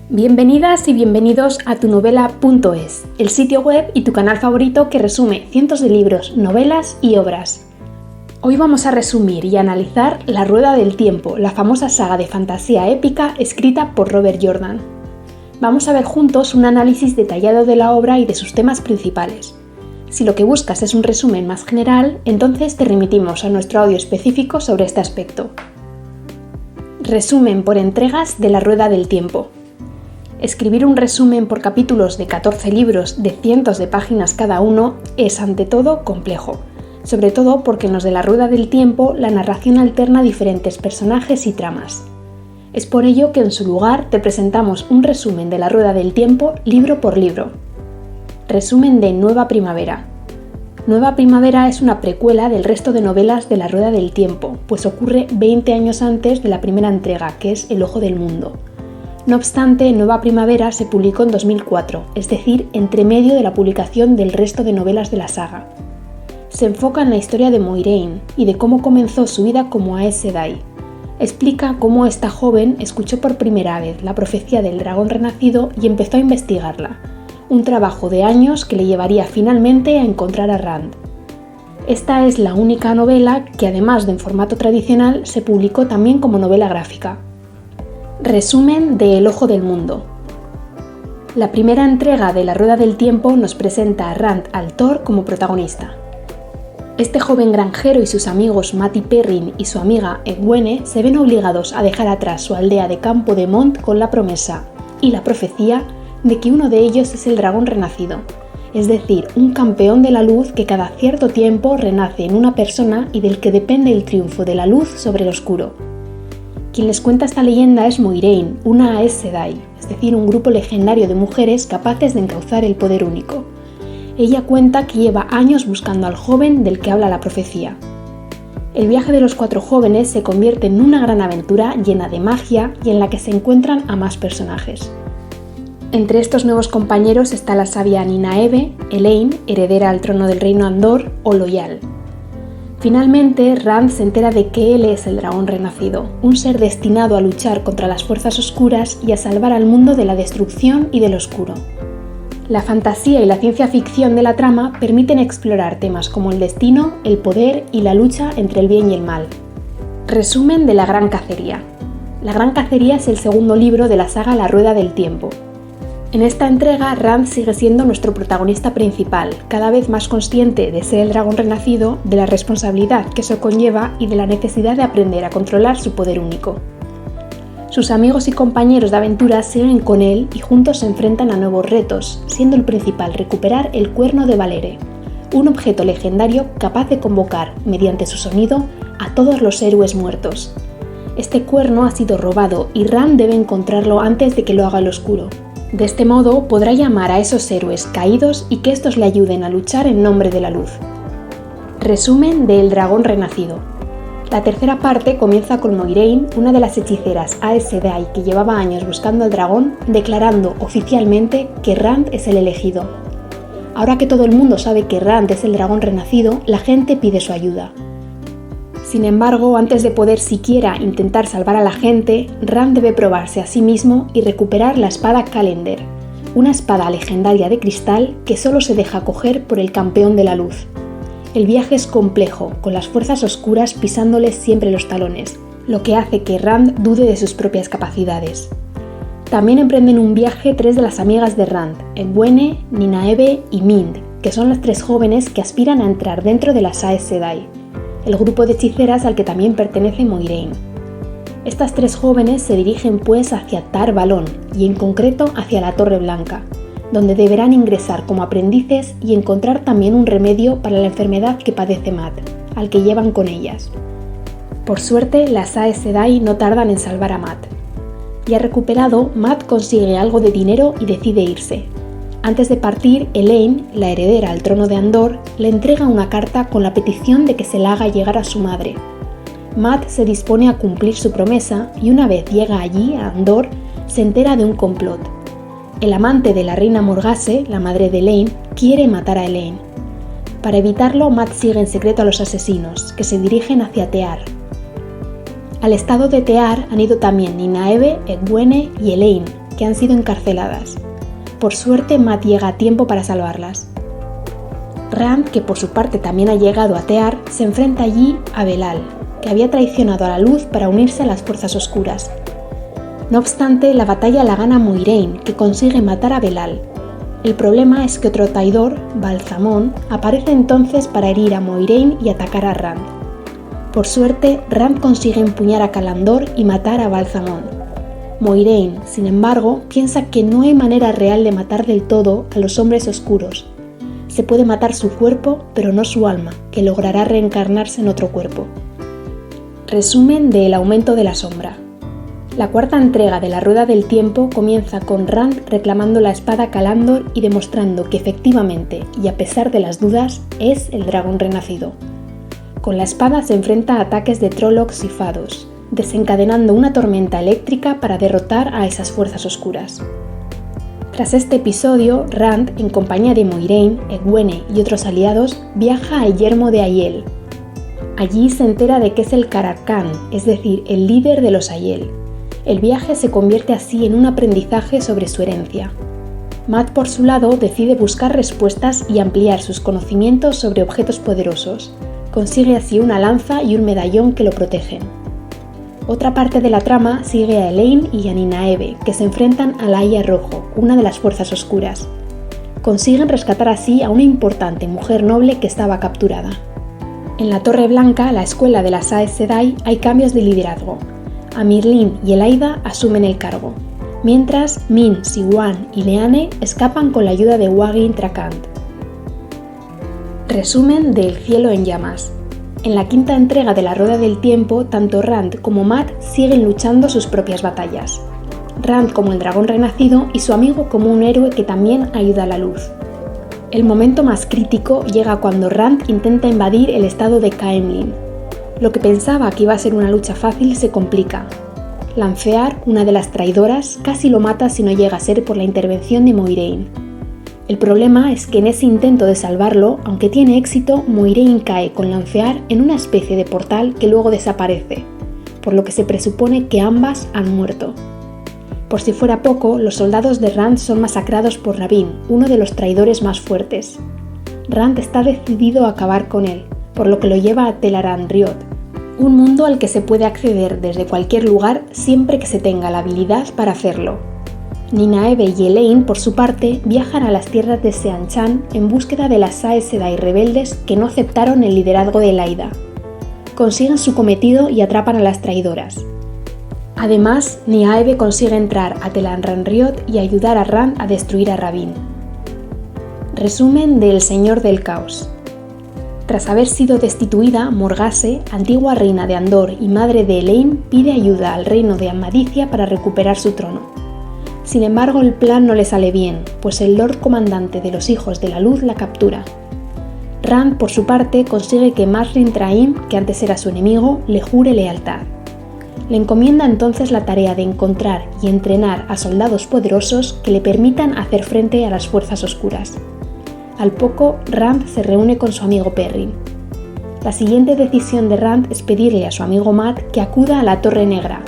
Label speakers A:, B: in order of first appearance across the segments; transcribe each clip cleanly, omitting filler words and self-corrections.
A: Bienvenidas y bienvenidos a tunovela.es, el sitio web y tu canal favorito que resume cientos de libros, novelas y obras. Hoy vamos a resumir y analizar La Rueda del Tiempo, la famosa saga de fantasía épica escrita por Robert Jordan. Vamos a ver juntos un análisis detallado de la obra y de sus temas principales. Si lo que buscas es un resumen más general, entonces te remitimos a nuestro audio específico sobre este aspecto. Resumen por entregas de La Rueda del Tiempo. Escribir un resumen por capítulos de 14 libros de cientos de páginas cada uno es ante todo complejo, sobre todo porque en los de La Rueda del Tiempo la narración alterna diferentes personajes y tramas. Es por ello que en su lugar te presentamos un resumen de La Rueda del Tiempo libro por libro. Resumen de Nueva Primavera. Nueva Primavera es una precuela del resto de novelas de La Rueda del Tiempo, pues ocurre 20 años antes de la primera entrega, que es El Ojo del Mundo. No obstante, Nueva Primavera se publicó en 2004, es decir, entre medio de la publicación del resto de novelas de la saga. Se enfoca en la historia de Moiraine y de cómo comenzó su vida como Aes Sedai. Explica cómo esta joven escuchó por primera vez la profecía del dragón renacido y empezó a investigarla, un trabajo de años que le llevaría finalmente a encontrar a Rand. Esta es la única novela que, además de en formato tradicional, se publicó también como novela gráfica. Resumen de El Ojo del Mundo. La primera entrega de La Rueda del Tiempo nos presenta a Rand al'Thor como protagonista. Este joven granjero y sus amigos Mat y Perrin y su amiga Egwene se ven obligados a dejar atrás su aldea de Campo de Mont con la promesa y la profecía de que uno de ellos es el dragón renacido, es decir, un campeón de la luz que cada cierto tiempo renace en una persona y del que depende el triunfo de la luz sobre el oscuro. Quien les cuenta esta leyenda es Moiraine, una Aes Sedai, es decir, un grupo legendario de mujeres capaces de encauzar el poder único. Ella cuenta que lleva años buscando al joven del que habla la profecía. El viaje de los 4 jóvenes se convierte en una gran aventura llena de magia y en la que se encuentran a más personajes. Entre estos nuevos compañeros está la sabia Nynaeve, Elayne, heredera al trono del reino Andor, o Loial. Finalmente, Rand se entera de que él es el dragón renacido, un ser destinado a luchar contra las fuerzas oscuras y a salvar al mundo de la destrucción y del oscuro. La fantasía y la ciencia ficción de la trama permiten explorar temas como el destino, el poder y la lucha entre el bien y el mal. Resumen de La Gran Cacería. La Gran Cacería es el segundo libro de la saga La Rueda del Tiempo. En esta entrega, Rand sigue siendo nuestro protagonista principal, cada vez más consciente de ser el dragón renacido, de la responsabilidad que eso conlleva y de la necesidad de aprender a controlar su poder único. Sus amigos y compañeros de aventuras siguen con él y juntos se enfrentan a nuevos retos, siendo el principal recuperar el Cuerno de Valere, un objeto legendario capaz de convocar, mediante su sonido, a todos los héroes muertos. Este cuerno ha sido robado y Rand debe encontrarlo antes de que lo haga el oscuro. De este modo podrá llamar a esos héroes caídos y que estos le ayuden a luchar en nombre de la luz. Resumen de El Dragón Renacido. La tercera parte comienza con Moiraine, una de las hechiceras Aes Sedai que llevaba años buscando al dragón, declarando oficialmente que Rand es el elegido. Ahora que todo el mundo sabe que Rand es el dragón renacido, la gente pide su ayuda. Sin embargo, antes de poder siquiera intentar salvar a la gente, Rand debe probarse a sí mismo y recuperar la espada Calendar, una espada legendaria de cristal que solo se deja coger por el campeón de la luz. El viaje es complejo, con las fuerzas oscuras pisándole siempre los talones, lo que hace que Rand dude de sus propias capacidades. También emprenden un viaje 3 de las amigas de Rand, Egwene, Nynaeve y Mind, que son las 3 jóvenes que aspiran a entrar dentro de las Aes Sedai, el grupo de hechiceras al que también pertenece Moiraine. Estas 3 jóvenes se dirigen pues hacia Tar Valon y en concreto hacia la Torre Blanca, donde deberán ingresar como aprendices y encontrar también un remedio para la enfermedad que padece Mat, al que llevan con ellas. Por suerte, las Aes Sedai no tardan en salvar a Mat. Ya recuperado, Mat consigue algo de dinero y decide irse. Antes de partir, Elayne, la heredera al trono de Andor, le entrega una carta con la petición de que se la haga llegar a su madre. Mat se dispone a cumplir su promesa y una vez llega allí, a Andor, se entera de un complot. El amante de la reina Morgase, la madre de Elayne, quiere matar a Elayne. Para evitarlo, Mat sigue en secreto a los asesinos, que se dirigen hacia Tear. Al estado de Tear han ido también Nynaeve, Egwene y Elayne, que han sido encarceladas. Por suerte, Matt llega a tiempo para salvarlas. Rand, que por su parte también ha llegado a Tear, se enfrenta allí a Belal, que había traicionado a la luz para unirse a las fuerzas oscuras. No obstante, la batalla la gana Moiraine, que consigue matar a Belal. El problema es que otro traidor, Balthamon, aparece entonces para herir a Moiraine y atacar a Rand. Por suerte, Rand consigue empuñar a Calandor y matar a Balthamon. Moiraine, sin embargo, piensa que no hay manera real de matar del todo a los hombres oscuros. Se puede matar su cuerpo, pero no su alma, que logrará reencarnarse en otro cuerpo. Resumen de El aumento de la sombra. La cuarta entrega de la Rueda del Tiempo comienza con Rand reclamando la espada Calandor y demostrando que efectivamente, y a pesar de las dudas, es el dragón renacido. Con la espada se enfrenta a ataques de Trollocs y Fados, desencadenando una tormenta eléctrica para derrotar a esas fuerzas oscuras. Tras este episodio, Rand, en compañía de Moiraine, Egwene y otros aliados, viaja al yermo de Aiel. Allí se entera de que es el Karakhan, es decir, el líder de los Aiel. El viaje se convierte así en un aprendizaje sobre su herencia. Matt, por su lado, decide buscar respuestas y ampliar sus conocimientos sobre objetos poderosos. Consigue así una lanza y un medallón que lo protegen. Otra parte de la trama sigue a Elaine y a Nynaeve, que se enfrentan al Aya Rojo, una de las fuerzas oscuras. Consiguen rescatar así a una importante mujer noble que estaba capturada. En la Torre Blanca, la escuela de las Aes Sedai, hay cambios de liderazgo. Amyrlin y Elaida asumen el cargo, mientras Min, Siuan y Leane escapan con la ayuda de Wagin Trakand. Resumen de El cielo en llamas. En la quinta entrega de la Rueda del Tiempo, tanto Rand como Matt siguen luchando sus propias batallas. Rand como el dragón renacido y su amigo como un héroe que también ayuda a la luz. El momento más crítico llega cuando Rand intenta invadir el estado de Caemlyn. Lo que pensaba que iba a ser una lucha fácil se complica. Lanfear, una de las traidoras, casi lo mata si no llega a ser por la intervención de Moiraine. El problema es que en ese intento de salvarlo, aunque tiene éxito, Moiraine cae con Lanfear en una especie de portal que luego desaparece, por lo que se presupone que ambas han muerto. Por si fuera poco, los soldados de Rand son masacrados por Rabin, uno de los traidores más fuertes. Rand está decidido a acabar con él, por lo que lo lleva a Tel'aran'rhiod, un mundo al que se puede acceder desde cualquier lugar siempre que se tenga la habilidad para hacerlo. Nynaeve y Elaine, por su parte, viajan a las tierras de Seanchan en búsqueda de las Aes Sedai rebeldes que no aceptaron el liderazgo de Elaida. Consiguen su cometido y atrapan a las traidoras. Además, Nynaeve consigue entrar a Tel'aran'rhiod y ayudar a Rand a destruir a Rabin. Resumen de El Señor del Caos. Tras haber sido destituida, Morgase, antigua reina de Andor y madre de Elaine, pide ayuda al reino de Amadicia para recuperar su trono. Sin embargo, el plan no le sale bien, pues el Lord Comandante de los Hijos de la Luz la captura. Rand, por su parte, consigue que Masrin Traim, que antes era su enemigo, le jure lealtad. Le encomienda entonces la tarea de encontrar y entrenar a soldados poderosos que le permitan hacer frente a las fuerzas oscuras. Al poco, Rand se reúne con su amigo Perrin. La siguiente decisión de Rand es pedirle a su amigo Matt que acuda a la Torre Negra,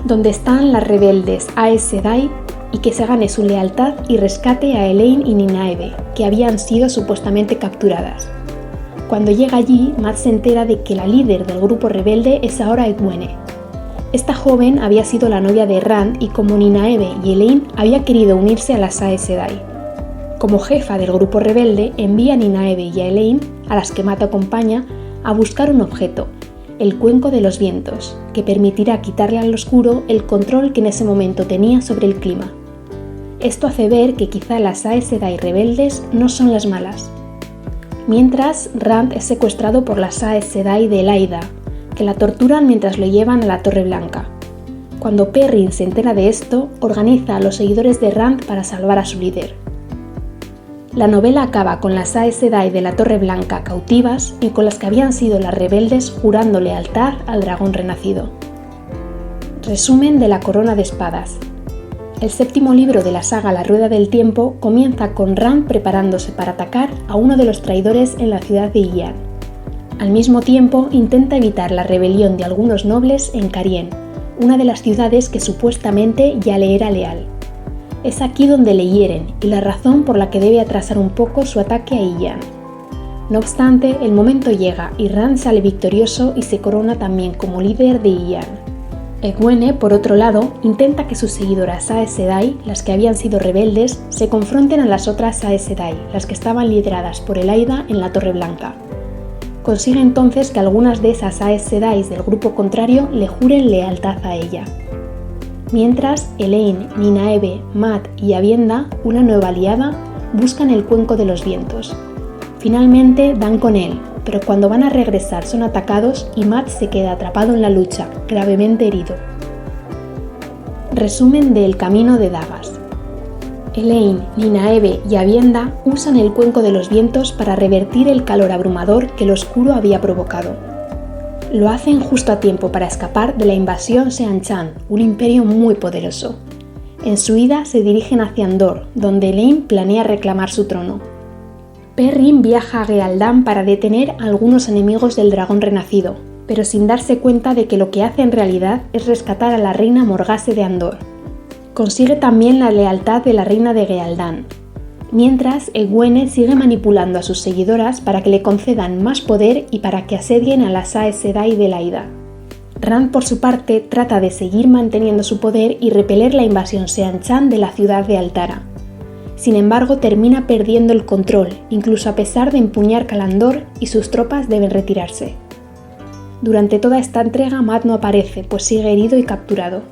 A: donde están las rebeldes Aes Sedai, y que se gane su lealtad y rescate a Elaine y Nynaeve, que habían sido supuestamente capturadas. Cuando llega allí, Matt se entera de que la líder del grupo rebelde es ahora Egwene. Esta joven había sido la novia de Rand y como Nynaeve y Elaine había querido unirse a las Aes Sedai. Como jefa del grupo rebelde, envía a Nynaeve y a Elaine, a las que Matt acompaña, a buscar un objeto, el Cuenco de los Vientos, que permitirá quitarle al oscuro el control que en ese momento tenía sobre el clima. Esto hace ver que quizá las Aes Sedai rebeldes no son las malas. Mientras, Rand es secuestrado por las Aes Sedai de Elaida, que la torturan mientras lo llevan a la Torre Blanca. Cuando Perrin se entera de esto, organiza a los seguidores de Rand para salvar a su líder. La novela acaba con las Aes Sedai de la Torre Blanca cautivas y con las que habían sido las rebeldes jurando lealtad al dragón renacido. Resumen de La Corona de Espadas. El séptimo libro de la saga La Rueda del Tiempo comienza con Rand preparándose para atacar a uno de los traidores en la ciudad de Ilian. Al mismo tiempo, intenta evitar la rebelión de algunos nobles en Carien, una de las ciudades que supuestamente ya le era leal. Es aquí donde le hieren y la razón por la que debe atrasar un poco su ataque a Illan. No obstante, el momento llega y Rand sale victorioso y se corona también como líder de Illan. Egwene, por otro lado, intenta que sus seguidoras Aes Sedai, las que habían sido rebeldes, se confronten a las otras Aes Sedai, las que estaban lideradas por Elaida en la Torre Blanca. Consigue entonces que algunas de esas Aes Sedai del grupo contrario le juren lealtad a ella. Mientras, Elayne, Nynaeve, Mat y Aviendha, una nueva aliada, buscan el Cuenco de los Vientos. Finalmente dan con él, pero cuando van a regresar son atacados y Mat se queda atrapado en la lucha, gravemente herido. Resumen de El Camino de Dagas. Elayne, Nynaeve y Aviendha usan el Cuenco de los Vientos para revertir el calor abrumador que el Oscuro había provocado. Lo hacen justo a tiempo para escapar de la invasión Seanchan, un imperio muy poderoso. En su ida se dirigen hacia Andor, donde Elayne planea reclamar su trono. Perrin viaja a Gealdan para detener a algunos enemigos del dragón renacido, pero sin darse cuenta de que lo que hace en realidad es rescatar a la reina Morghase de Andor. Consigue también la lealtad de la reina de Gealdan. Mientras, Egwene sigue manipulando a sus seguidoras para que le concedan más poder y para que asedien a las Aes Sedai de Elaida. Rand, por su parte, trata de seguir manteniendo su poder y repeler la invasión Seanchan de la ciudad de Altara. Sin embargo, termina perdiendo el control, incluso a pesar de empuñar Kalandor y sus tropas deben retirarse. Durante toda esta entrega, Mat no aparece, pues sigue herido y capturado.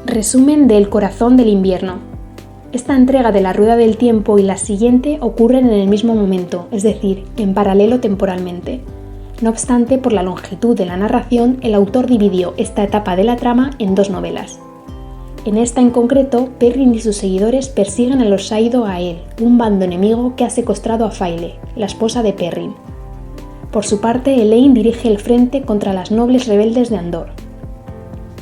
A: Resumen de El Corazón del Invierno. Esta entrega de la Rueda del Tiempo y la siguiente ocurren en el mismo momento, es decir, en paralelo temporalmente. No obstante, por la longitud de la narración, el autor dividió esta etapa de la trama en dos novelas. En esta en concreto, Perrin y sus seguidores persiguen a los Saido Ael, un bando enemigo que ha secuestrado a Faile, la esposa de Perrin. Por su parte, Elayne dirige el frente contra las nobles rebeldes de Andor.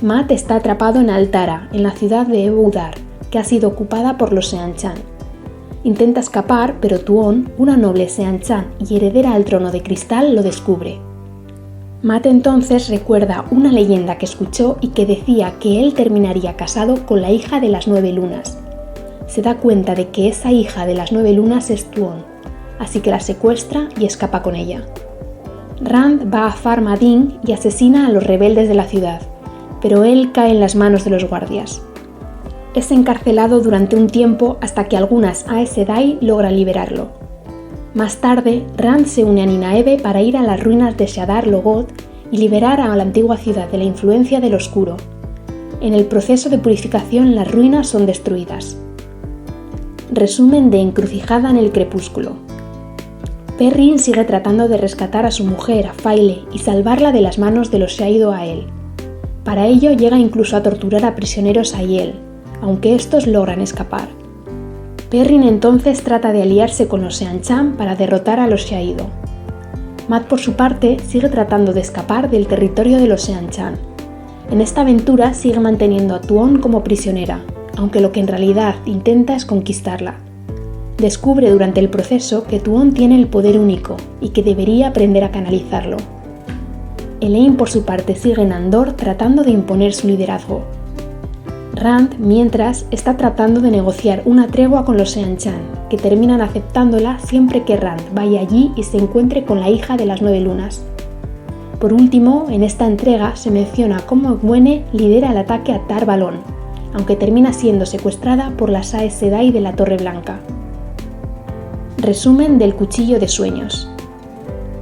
A: Mat está atrapado en Altara, en la ciudad de Ebou Dar, que ha sido ocupada por los Seanchan. Intenta escapar, pero Tuon, una noble Seanchan y heredera al trono de cristal, lo descubre. Mat entonces recuerda una leyenda que escuchó y que decía que él terminaría casado con la hija de las 9 lunas. Se da cuenta de que esa hija de las 9 lunas es Tuon, así que la secuestra y escapa con ella. Rand va a Far Madin y asesina a los rebeldes de la ciudad, pero él cae en las manos de los guardias. Es encarcelado durante un tiempo hasta que algunas Aes Sedai logran liberarlo. Más tarde, Rand se une a Nynaeve para ir a las ruinas de Shadar Logoth y liberar a la antigua ciudad de la influencia del Oscuro. En el proceso de purificación, las ruinas son destruidas. Resumen de Encrucijada en el Crepúsculo. Perrin sigue tratando de rescatar a su mujer, a Faile, y salvarla de las manos de los Saido Ael. Para ello llega incluso a torturar a prisioneros Aiel, aunque estos logran escapar. Perrin entonces trata de aliarse con los Seanchan para derrotar a los Saido. Mat, por su parte, sigue tratando de escapar del territorio de los Seanchan. En esta aventura sigue manteniendo a Tuon como prisionera, aunque lo que en realidad intenta es conquistarla. Descubre durante el proceso que Tuon tiene el poder único y que debería aprender a canalizarlo. Elayne, por su parte, sigue en Andor tratando de imponer su liderazgo. Rand, mientras, está tratando de negociar una tregua con los Seanchan, que terminan aceptándola siempre que Rand vaya allí y se encuentre con la hija de las 9 lunas. Por último, en esta entrega se menciona cómo Egwene lidera el ataque a Tar Valon, aunque termina siendo secuestrada por las Aes Sedai de la Torre Blanca. Resumen del Cuchillo de Sueños.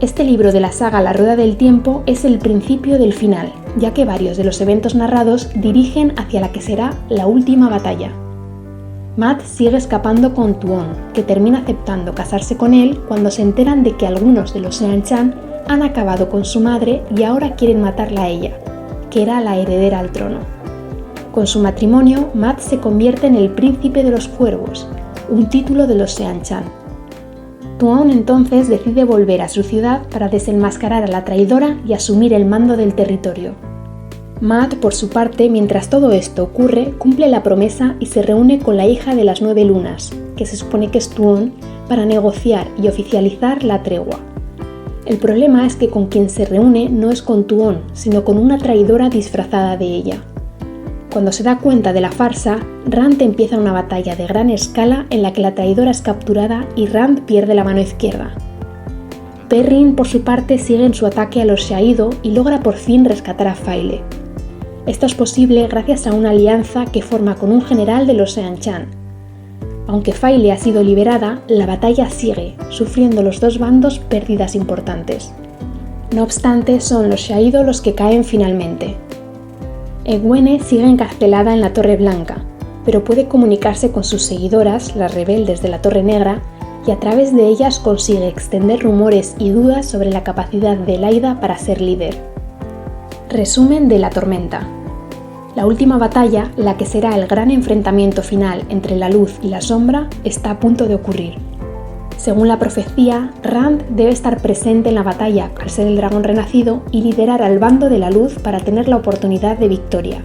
A: Este libro de la saga La Rueda del Tiempo es el principio del final, ya que varios de los eventos narrados dirigen hacia la que será la última batalla. Mat sigue escapando con Tuon, que termina aceptando casarse con él cuando se enteran de que algunos de los Seanchan han acabado con su madre y ahora quieren matarla a ella, que era la heredera al trono. Con su matrimonio, Mat se convierte en el Príncipe de los Cuervos, un título de los Seanchan. Tuon entonces decide volver a su ciudad para desenmascarar a la traidora y asumir el mando del territorio. Mat, por su parte, mientras todo esto ocurre, cumple la promesa y se reúne con la hija de las 9 lunas, que se supone que es Tuon, para negociar y oficializar la tregua. El problema es que con quien se reúne no es con Tuon, sino con una traidora disfrazada de ella. Cuando se da cuenta de la farsa, Rand empieza una batalla de gran escala en la que la traidora es capturada y Rand pierde la mano izquierda. Perrin, por su parte, sigue en su ataque a los Shaido y logra por fin rescatar a Faile. Esto es posible gracias a una alianza que forma con un general de los Seanchan. Aunque Faile ha sido liberada, la batalla sigue, sufriendo los dos bandos pérdidas importantes. No obstante, son los Shaido los que caen finalmente. Egwene sigue encarcelada en la Torre Blanca, pero puede comunicarse con sus seguidoras, las rebeldes de la Torre Negra, y a través de ellas consigue extender rumores y dudas sobre la capacidad de Elaida para ser líder. Resumen de La Tormenta. La última batalla, la que será el gran enfrentamiento final entre la luz y la sombra, está a punto de ocurrir. Según la profecía, Rand debe estar presente en la batalla al ser el dragón renacido y liderar al bando de la luz para tener la oportunidad de victoria.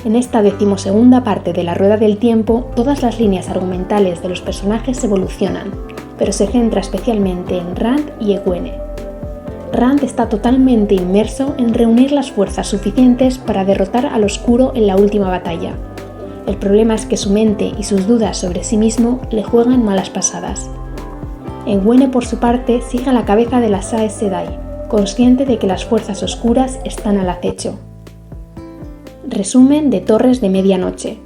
A: En esta 12ª parte de la Rueda del Tiempo, todas las líneas argumentales de los personajes evolucionan, pero se centra especialmente en Rand y Egwene. Rand está totalmente inmerso en reunir las fuerzas suficientes para derrotar al Oscuro en la última batalla. El problema es que su mente y sus dudas sobre sí mismo le juegan malas pasadas. Egwene, por su parte, sigue a la cabeza de las Aes Sedai, consciente de que las fuerzas oscuras están al acecho. Resumen de Torres de Medianoche.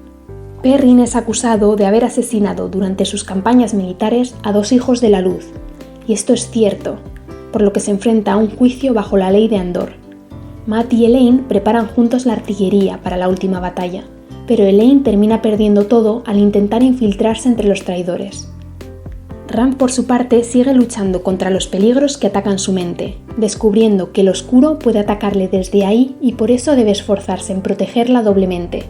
A: Perrin es acusado de haber asesinado durante sus campañas militares a 2 hijos de la luz, y esto es cierto, por lo que se enfrenta a un juicio bajo la ley de Andor. Mat y Elaine preparan juntos la artillería para la última batalla, pero Elaine termina perdiendo todo al intentar infiltrarse entre los traidores. Rand, por su parte, sigue luchando contra los peligros que atacan su mente, descubriendo que el Oscuro puede atacarle desde ahí y por eso debe esforzarse en protegerla doblemente.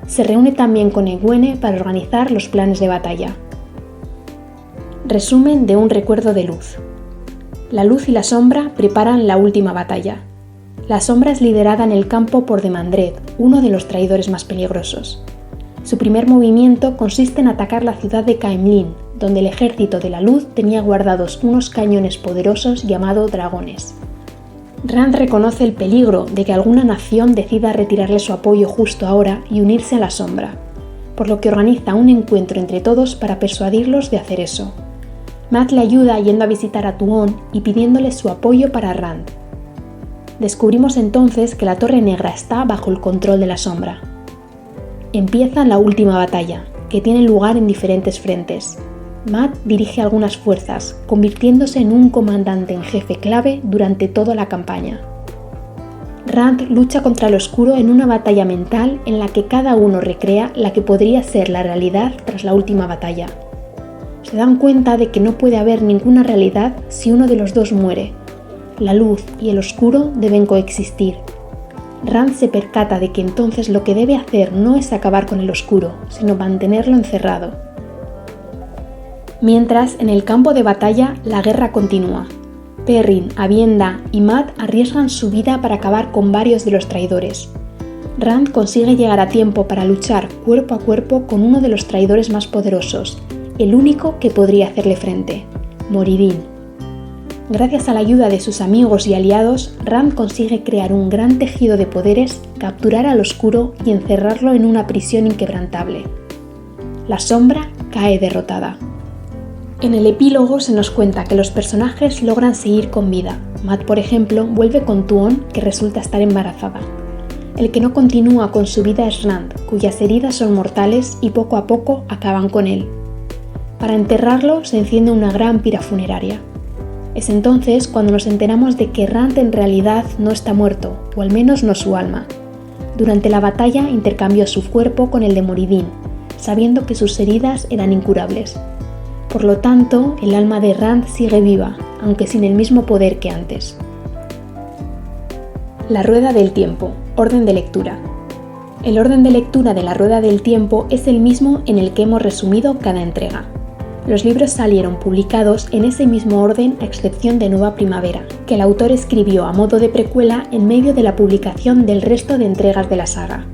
A: Se reúne también con Egwene para organizar los planes de batalla. Resumen de Un recuerdo de luz. La luz y la sombra preparan la última batalla. La sombra es liderada en el campo por Demandred, uno de los traidores más peligrosos. Su primer movimiento consiste en atacar la ciudad de Caemlyn, donde el ejército de la luz tenía guardados unos cañones poderosos llamados dragones. Rand reconoce el peligro de que alguna nación decida retirarle su apoyo justo ahora y unirse a la sombra, por lo que organiza un encuentro entre todos para persuadirlos de hacer eso. Mat le ayuda yendo a visitar a Tuon y pidiéndole su apoyo para Rand. Descubrimos entonces que la Torre Negra está bajo el control de la sombra. Empieza la última batalla, que tiene lugar en diferentes frentes. Mat dirige algunas fuerzas, convirtiéndose en un comandante en jefe clave durante toda la campaña. Rand lucha contra el Oscuro en una batalla mental en la que cada uno recrea la que podría ser la realidad tras la última batalla. Se dan cuenta de que no puede haber ninguna realidad si uno de los dos muere. La luz y el oscuro deben coexistir. Rand se percata de que entonces lo que debe hacer no es acabar con el oscuro, sino mantenerlo encerrado. Mientras, en el campo de batalla, la guerra continúa. Perrin, Aviendha y Mat arriesgan su vida para acabar con varios de los traidores. Rand consigue llegar a tiempo para luchar cuerpo a cuerpo con uno de los traidores más poderosos, el único que podría hacerle frente, Moridin. Gracias a la ayuda de sus amigos y aliados, Rand consigue crear un gran tejido de poderes, capturar al oscuro y encerrarlo en una prisión inquebrantable. La sombra cae derrotada. En el epílogo se nos cuenta que los personajes logran seguir con vida. Mat, por ejemplo, vuelve con Tuon, que resulta estar embarazada. El que no continúa con su vida es Rand, cuyas heridas son mortales y poco a poco acaban con él. Para enterrarlo se enciende una gran pira funeraria. Es entonces cuando nos enteramos de que Rand en realidad no está muerto, o al menos no su alma. Durante la batalla intercambió su cuerpo con el de Moridin, sabiendo que sus heridas eran incurables. Por lo tanto, el alma de Rand sigue viva, aunque sin el mismo poder que antes. La Rueda del Tiempo. Orden de lectura. El orden de lectura de la Rueda del Tiempo es el mismo en el que hemos resumido cada entrega. Los libros salieron publicados en ese mismo orden a excepción de Nueva Primavera, que el autor escribió a modo de precuela en medio de la publicación del resto de entregas de la saga.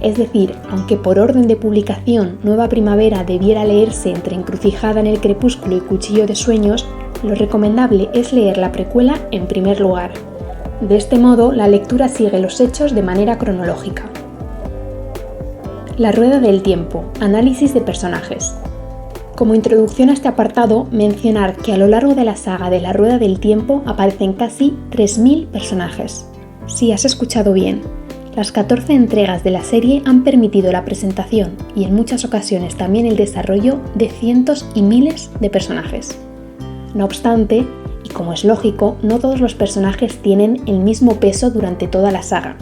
A: Es decir, aunque por orden de publicación Nueva Primavera debiera leerse entre Encrucijada en el crepúsculo y Cuchillo de sueños, lo recomendable es leer la precuela en primer lugar. De este modo, la lectura sigue los hechos de manera cronológica. La rueda del tiempo, análisis de personajes. Como introducción a este apartado, mencionar que a lo largo de la saga de la rueda del tiempo aparecen casi 3.000 personajes. Sí, has escuchado bien. Las 14 entregas de la serie han permitido la presentación y en muchas ocasiones también el desarrollo de cientos y miles de personajes. No obstante, y como es lógico, no todos los personajes tienen el mismo peso durante toda la saga.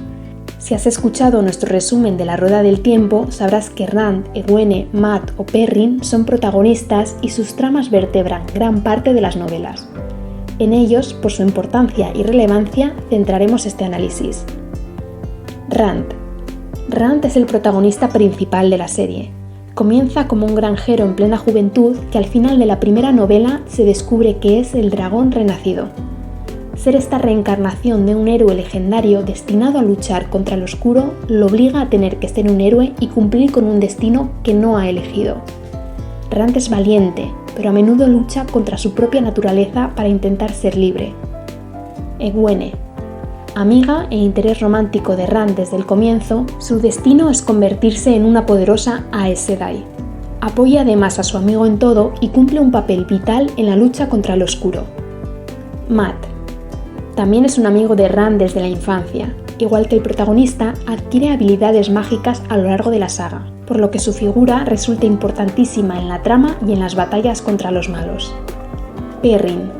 A: Si has escuchado nuestro resumen de la Rueda del Tiempo, sabrás que Rand, Egwene, Mat o Perrin son protagonistas y sus tramas vertebran gran parte de las novelas. En ellos, por su importancia y relevancia, centraremos este análisis. Rand. Rand es el protagonista principal de la serie. Comienza como un granjero en plena juventud que al final de la primera novela se descubre que es el dragón renacido. Ser esta reencarnación de un héroe legendario destinado a luchar contra el oscuro lo obliga a tener que ser un héroe y cumplir con un destino que no ha elegido. Rand es valiente, pero a menudo lucha contra su propia naturaleza para intentar ser libre. Egwene. Amiga e interés romántico de Rand desde el comienzo, su destino es convertirse en una poderosa Aes Sedai. Apoya además a su amigo en todo y cumple un papel vital en la lucha contra el oscuro. Mat. También es un amigo de Rand desde la infancia. Igual que el protagonista, adquiere habilidades mágicas a lo largo de la saga, por lo que su figura resulta importantísima en la trama y en las batallas contra los malos. Perrin.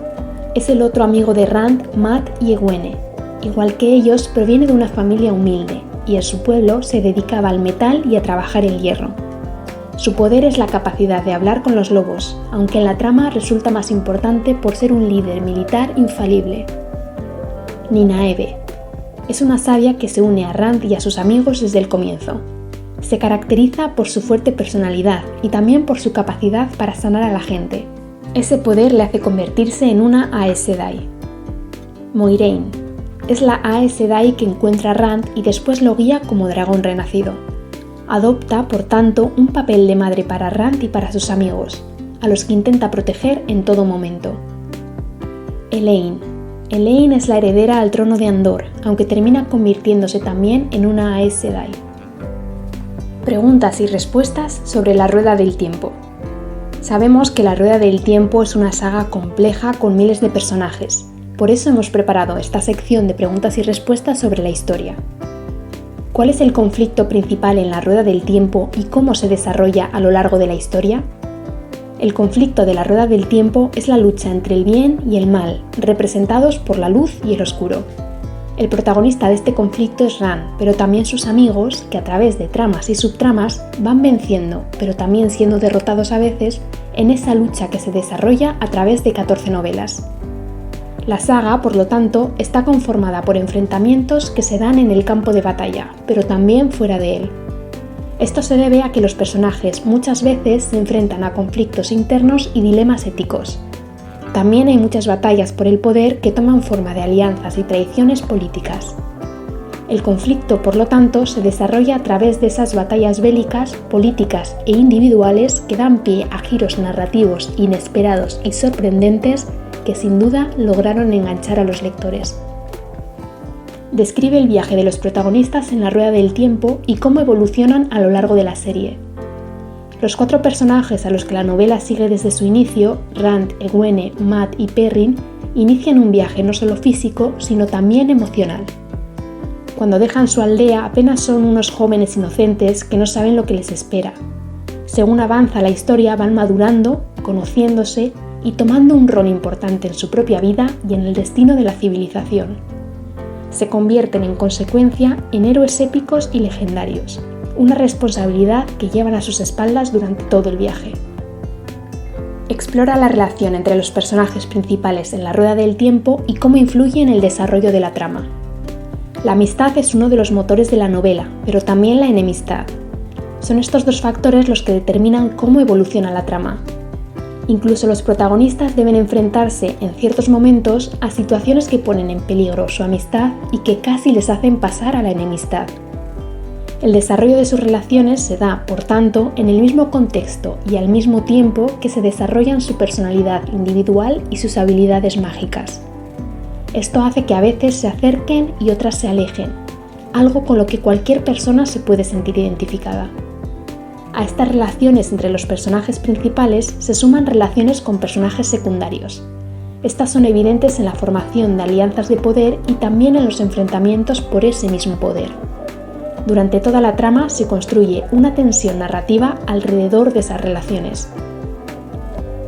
A: Es el otro amigo de Rand, Mat y Egwene. Igual que ellos, proviene de una familia humilde, y en su pueblo se dedicaba al metal y a trabajar el hierro. Su poder es la capacidad de hablar con los lobos, aunque en la trama resulta más importante por ser un líder militar infalible. Nynaeve. Es una sabia que se une a Rand y a sus amigos desde el comienzo. Se caracteriza por su fuerte personalidad y también por su capacidad para sanar a la gente. Ese poder le hace convertirse en una Aes Sedai. Moiraine. Es la Aes Sedai que encuentra a Rand y después lo guía como dragón renacido. Adopta, por tanto, un papel de madre para Rand y para sus amigos, a los que intenta proteger en todo momento. Elayne. Elayne es la heredera al trono de Andor, aunque termina convirtiéndose también en una Aes Sedai. Preguntas y respuestas sobre la Rueda del Tiempo. Sabemos que la Rueda del Tiempo es una saga compleja con miles de personajes. Por eso hemos preparado esta sección de preguntas y respuestas sobre la historia. ¿Cuál es el conflicto principal en la Rueda del Tiempo y cómo se desarrolla a lo largo de la historia? El conflicto de la Rueda del Tiempo es la lucha entre el bien y el mal, representados por la luz y el oscuro. El protagonista de este conflicto es Rand, pero también sus amigos, que a través de tramas y subtramas van venciendo, pero también siendo derrotados a veces, en esa lucha que se desarrolla a través de 14 novelas. La saga, por lo tanto, está conformada por enfrentamientos que se dan en el campo de batalla, pero también fuera de él. Esto se debe a que los personajes muchas veces se enfrentan a conflictos internos y dilemas éticos. También hay muchas batallas por el poder que toman forma de alianzas y traiciones políticas. El conflicto, por lo tanto, se desarrolla a través de esas batallas bélicas, políticas e individuales que dan pie a giros narrativos inesperados y sorprendentes que sin duda lograron enganchar a los lectores. Describe el viaje de los protagonistas en la Rueda del Tiempo y cómo evolucionan a lo largo de la serie. Los 4 personajes a los que la novela sigue desde su inicio, Rand, Egwene, Mat y Perrin, inician un viaje no solo físico, sino también emocional. Cuando dejan su aldea apenas son unos jóvenes inocentes que no saben lo que les espera. Según avanza la historia van madurando, conociéndose y tomando un rol importante en su propia vida y en el destino de la civilización. Se convierten en consecuencia en héroes épicos y legendarios, una responsabilidad que llevan a sus espaldas durante todo el viaje. Explora la relación entre los personajes principales en la Rueda del Tiempo y cómo influye en el desarrollo de la trama. La amistad es uno de los motores de la novela, pero también la enemistad. Son estos 2 factores los que determinan cómo evoluciona la trama. Incluso los protagonistas deben enfrentarse en ciertos momentos a situaciones que ponen en peligro su amistad y que casi les hacen pasar a la enemistad. El desarrollo de sus relaciones se da, por tanto, en el mismo contexto y al mismo tiempo que se desarrollan su personalidad individual y sus habilidades mágicas. Esto hace que a veces se acerquen y otras se alejen, algo con lo que cualquier persona se puede sentir identificada. A estas relaciones entre los personajes principales se suman relaciones con personajes secundarios. Estas son evidentes en la formación de alianzas de poder y también en los enfrentamientos por ese mismo poder. Durante toda la trama se construye una tensión narrativa alrededor de esas relaciones.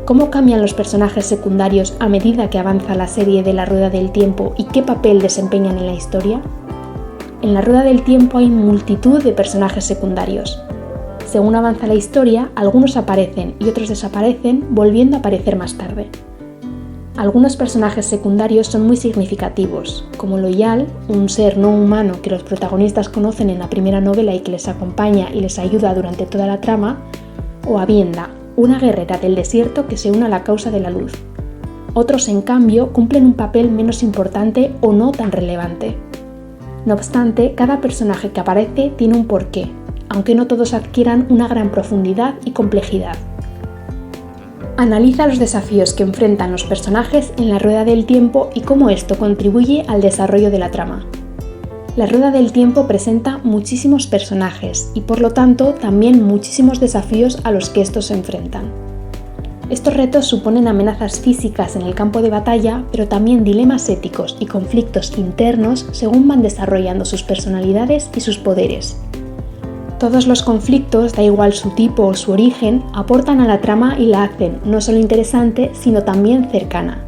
A: ¿Cómo cambian los personajes secundarios a medida que avanza la serie de La Rueda del Tiempo y qué papel desempeñan en la historia? En La Rueda del Tiempo hay multitud de personajes secundarios. Según avanza la historia, algunos aparecen y otros desaparecen, volviendo a aparecer más tarde. Algunos personajes secundarios son muy significativos, como Loial, un ser no humano que los protagonistas conocen en la primera novela y que les acompaña y les ayuda durante toda la trama, o Aviendha, una guerrera del desierto que se une a la causa de la luz. Otros, en cambio, cumplen un papel menos importante o no tan relevante. No obstante, cada personaje que aparece tiene un porqué, aunque no todos adquieran una gran profundidad y complejidad. Analiza los desafíos que enfrentan los personajes en La Rueda del Tiempo y cómo esto contribuye al desarrollo de la trama. La Rueda del Tiempo presenta muchísimos personajes y por lo tanto también muchísimos desafíos a los que estos se enfrentan. Estos retos suponen amenazas físicas en el campo de batalla, pero también dilemas éticos y conflictos internos según van desarrollando sus personalidades y sus poderes. Todos los conflictos, da igual su tipo o su origen, aportan a la trama y la hacen no solo interesante, sino también cercana.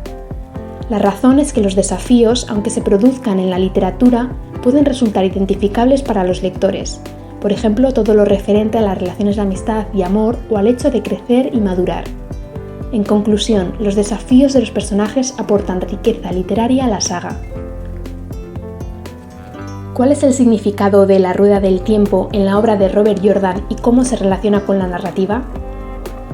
A: La razón es que los desafíos, aunque se produzcan en la literatura, pueden resultar identificables para los lectores. Por ejemplo, todo lo referente a las relaciones de amistad y amor o al hecho de crecer y madurar. En conclusión, los desafíos de los personajes aportan riqueza literaria a la saga. ¿Cuál es el significado de La Rueda del Tiempo en la obra de Robert Jordan y cómo se relaciona con la narrativa?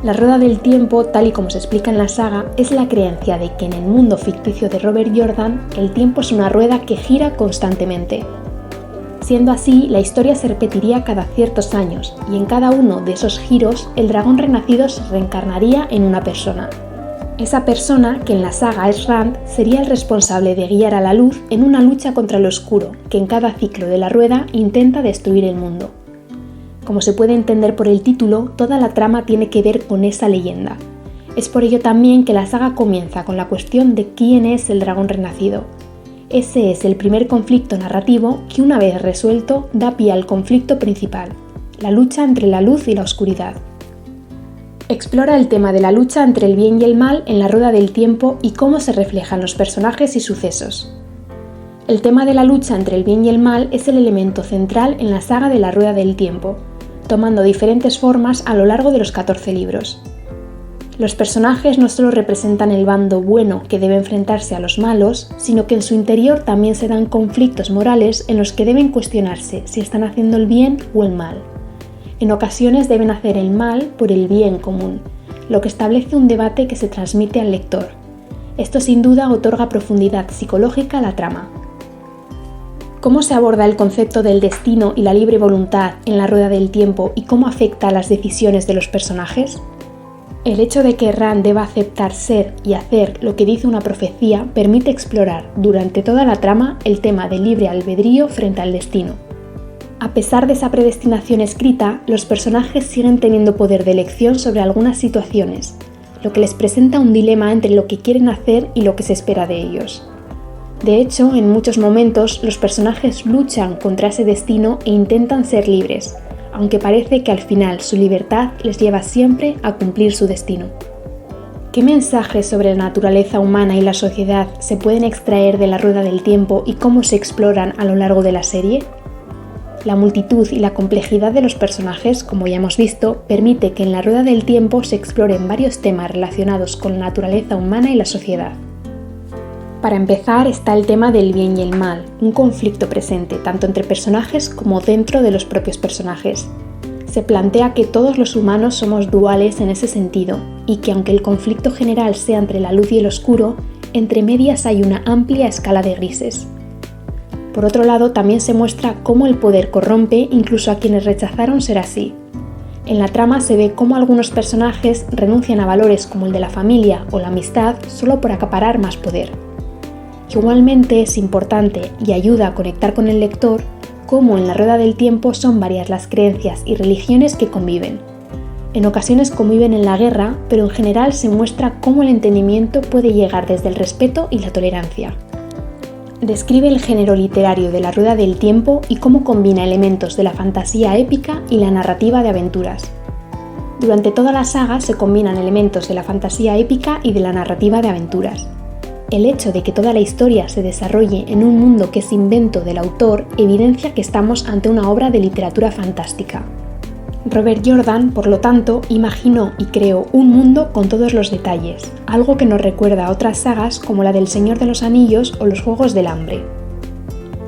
A: La Rueda del Tiempo, tal y como se explica en la saga, es la creencia de que en el mundo ficticio de Robert Jordan, el tiempo es una rueda que gira constantemente. Siendo así, la historia se repetiría cada ciertos años, y en cada uno de esos giros, el dragón renacido se reencarnaría en una persona. Esa persona, que en la saga es Rand, sería el responsable de guiar a la luz en una lucha contra el oscuro, que en cada ciclo de la rueda intenta destruir el mundo. Como se puede entender por el título, toda la trama tiene que ver con esa leyenda. Es por ello también que la saga comienza con la cuestión de quién es el dragón renacido. Ese es el primer conflicto narrativo que, una vez resuelto, da pie al conflicto principal, la lucha entre la luz y la oscuridad. Explora el tema de la lucha entre el bien y el mal en La Rueda del Tiempo y cómo se reflejan los personajes y sucesos. El tema de la lucha entre el bien y el mal es el elemento central en la saga de La Rueda del Tiempo, tomando diferentes formas a lo largo de los 14 libros. Los personajes no solo representan el bando bueno que debe enfrentarse a los malos, sino que en su interior también se dan conflictos morales en los que deben cuestionarse si están haciendo el bien o el mal. En ocasiones deben hacer el mal por el bien común, lo que establece un debate que se transmite al lector. Esto sin duda otorga profundidad psicológica a la trama. ¿Cómo se aborda el concepto del destino y la libre voluntad en La Rueda del Tiempo y cómo afecta a las decisiones de los personajes? El hecho de que Rand deba aceptar ser y hacer lo que dice una profecía permite explorar durante toda la trama el tema del libre albedrío frente al destino. A pesar de esa predestinación escrita, los personajes siguen teniendo poder de elección sobre algunas situaciones, lo que les presenta un dilema entre lo que quieren hacer y lo que se espera de ellos. De hecho, en muchos momentos, los personajes luchan contra ese destino e intentan ser libres, aunque parece que al final su libertad les lleva siempre a cumplir su destino. ¿Qué mensajes sobre la naturaleza humana y la sociedad se pueden extraer de La Rueda del Tiempo y cómo se exploran a lo largo de la serie? La multitud y la complejidad de los personajes, como ya hemos visto, permite que en La Rueda del Tiempo se exploren varios temas relacionados con la naturaleza humana y la sociedad. Para empezar está el tema del bien y el mal, un conflicto presente tanto entre personajes como dentro de los propios personajes. Se plantea que todos los humanos somos duales en ese sentido y que aunque el conflicto general sea entre la luz y el oscuro, entre medias hay una amplia escala de grises. Por otro lado, también se muestra cómo el poder corrompe incluso a quienes rechazaron ser así. En la trama se ve cómo algunos personajes renuncian a valores como el de la familia o la amistad solo por acaparar más poder. Igualmente es importante y ayuda a conectar con el lector cómo en La Rueda del Tiempo son varias las creencias y religiones que conviven. En ocasiones conviven en la guerra, pero en general se muestra cómo el entendimiento puede llegar desde el respeto y la tolerancia. Describe el género literario de La Rueda del Tiempo y cómo combina elementos de la fantasía épica y la narrativa de aventuras. Durante toda la saga se combinan elementos de la fantasía épica y de la narrativa de aventuras. El hecho de que toda la historia se desarrolle en un mundo que es invento del autor evidencia que estamos ante una obra de literatura fantástica. Robert Jordan, por lo tanto, imaginó y creó un mundo con todos los detalles, algo que nos recuerda a otras sagas como la del Señor de los Anillos o los Juegos del Hambre.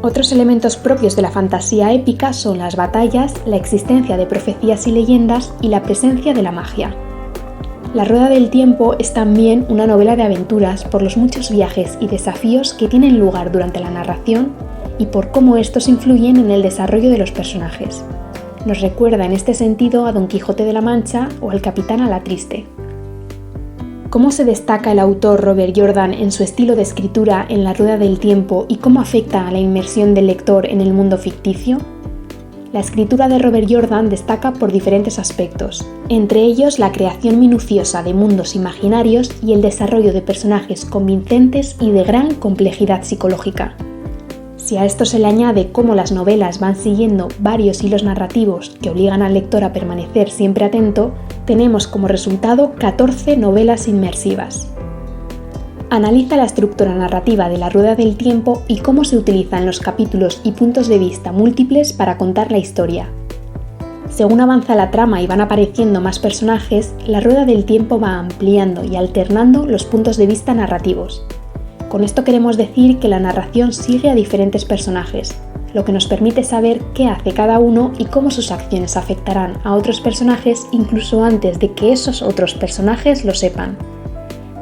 A: Otros elementos propios de la fantasía épica son las batallas, la existencia de profecías y leyendas y la presencia de la magia. La Rueda del Tiempo es también una novela de aventuras por los muchos viajes y desafíos que tienen lugar durante la narración y por cómo estos influyen en el desarrollo de los personajes. Nos recuerda en este sentido a Don Quijote de la Mancha o al Capitán Alatriste. ¿Cómo se destaca el autor Robert Jordan en su estilo de escritura en La Rueda del Tiempo y cómo afecta a la inmersión del lector en el mundo ficticio? La escritura de Robert Jordan destaca por diferentes aspectos, entre ellos la creación minuciosa de mundos imaginarios y el desarrollo de personajes convincentes y de gran complejidad psicológica. Si a esto se le añade cómo las novelas van siguiendo varios hilos narrativos que obligan al lector a permanecer siempre atento, tenemos como resultado 14 novelas inmersivas. Analiza la estructura narrativa de La Rueda del Tiempo y cómo se utilizan los capítulos y puntos de vista múltiples para contar la historia. Según avanza la trama y van apareciendo más personajes, La Rueda del Tiempo va ampliando y alternando los puntos de vista narrativos. Con esto queremos decir que la narración sigue a diferentes personajes, lo que nos permite saber qué hace cada uno y cómo sus acciones afectarán a otros personajes incluso antes de que esos otros personajes lo sepan.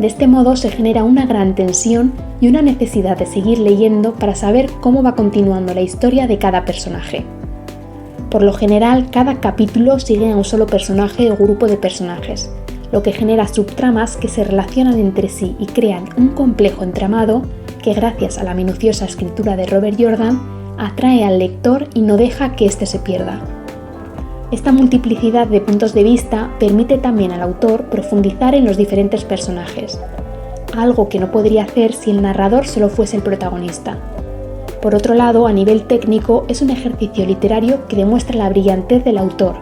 A: De este modo se genera una gran tensión y una necesidad de seguir leyendo para saber cómo va continuando la historia de cada personaje. Por lo general, cada capítulo sigue a un solo personaje o grupo de personajes, lo que genera subtramas que se relacionan entre sí y crean un complejo entramado que, gracias a la minuciosa escritura de Robert Jordan, atrae al lector y no deja que éste se pierda. Esta multiplicidad de puntos de vista permite también al autor profundizar en los diferentes personajes, algo que no podría hacer si el narrador solo fuese el protagonista. Por otro lado, a nivel técnico, es un ejercicio literario que demuestra la brillantez del autor,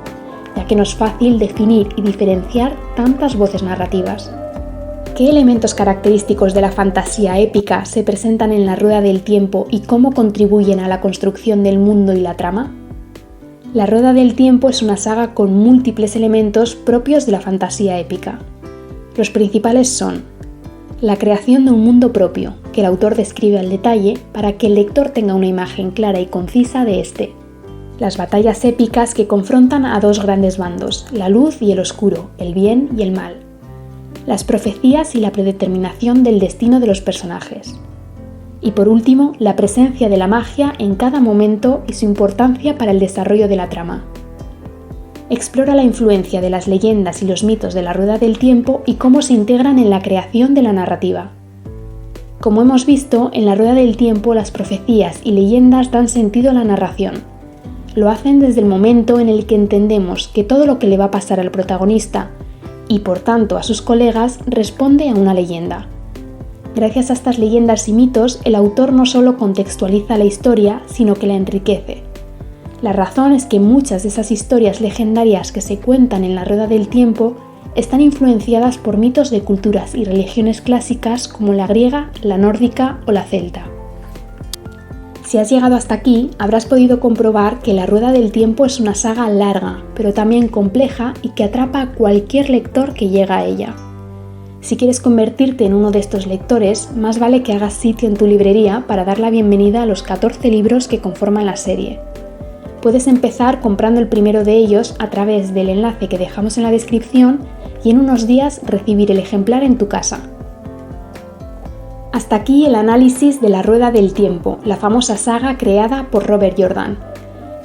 A: ya que no es fácil definir y diferenciar tantas voces narrativas. ¿Qué elementos característicos de la fantasía épica se presentan en La Rueda del Tiempo y cómo contribuyen a la construcción del mundo y la trama? La Rueda del Tiempo es una saga con múltiples elementos propios de la fantasía épica. Los principales son la creación de un mundo propio, que el autor describe al detalle para que el lector tenga una imagen clara y concisa de este. Las batallas épicas que confrontan a dos grandes bandos, la luz y el oscuro, el bien y el mal. Las profecías y la predeterminación del destino de los personajes. Y por último, la presencia de la magia en cada momento y su importancia para el desarrollo de la trama. Explora la influencia de las leyendas y los mitos de La Rueda del Tiempo y cómo se integran en la creación de la narrativa. Como hemos visto, en La Rueda del Tiempo las profecías y leyendas dan sentido a la narración. Lo hacen desde el momento en el que entendemos que todo lo que le va a pasar al protagonista y por tanto a sus colegas responde a una leyenda. Gracias a estas leyendas y mitos, el autor no solo contextualiza la historia, sino que la enriquece. La razón es que muchas de esas historias legendarias que se cuentan en La Rueda del Tiempo están influenciadas por mitos de culturas y religiones clásicas como la griega, la nórdica o la celta. Si has llegado hasta aquí, habrás podido comprobar que La Rueda del Tiempo es una saga larga, pero también compleja y que atrapa a cualquier lector que llega a ella. Si quieres convertirte en uno de estos lectores, más vale que hagas sitio en tu librería para dar la bienvenida a los 14 libros que conforman la serie. Puedes empezar comprando el primero de ellos a través del enlace que dejamos en la descripción y en unos días recibir el ejemplar en tu casa. Hasta aquí el análisis de La Rueda del Tiempo, la famosa saga creada por Robert Jordan.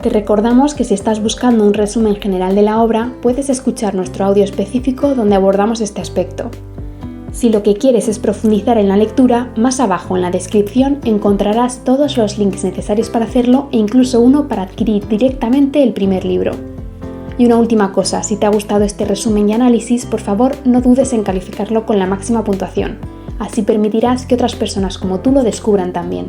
A: Te recordamos que si estás buscando un resumen general de la obra, puedes escuchar nuestro audio específico donde abordamos este aspecto. Si lo que quieres es profundizar en la lectura, más abajo en la descripción encontrarás todos los links necesarios para hacerlo e incluso uno para adquirir directamente el primer libro. Y una última cosa, si te ha gustado este resumen y análisis, por favor no dudes en calificarlo con la máxima puntuación. Así permitirás que otras personas como tú lo descubran también.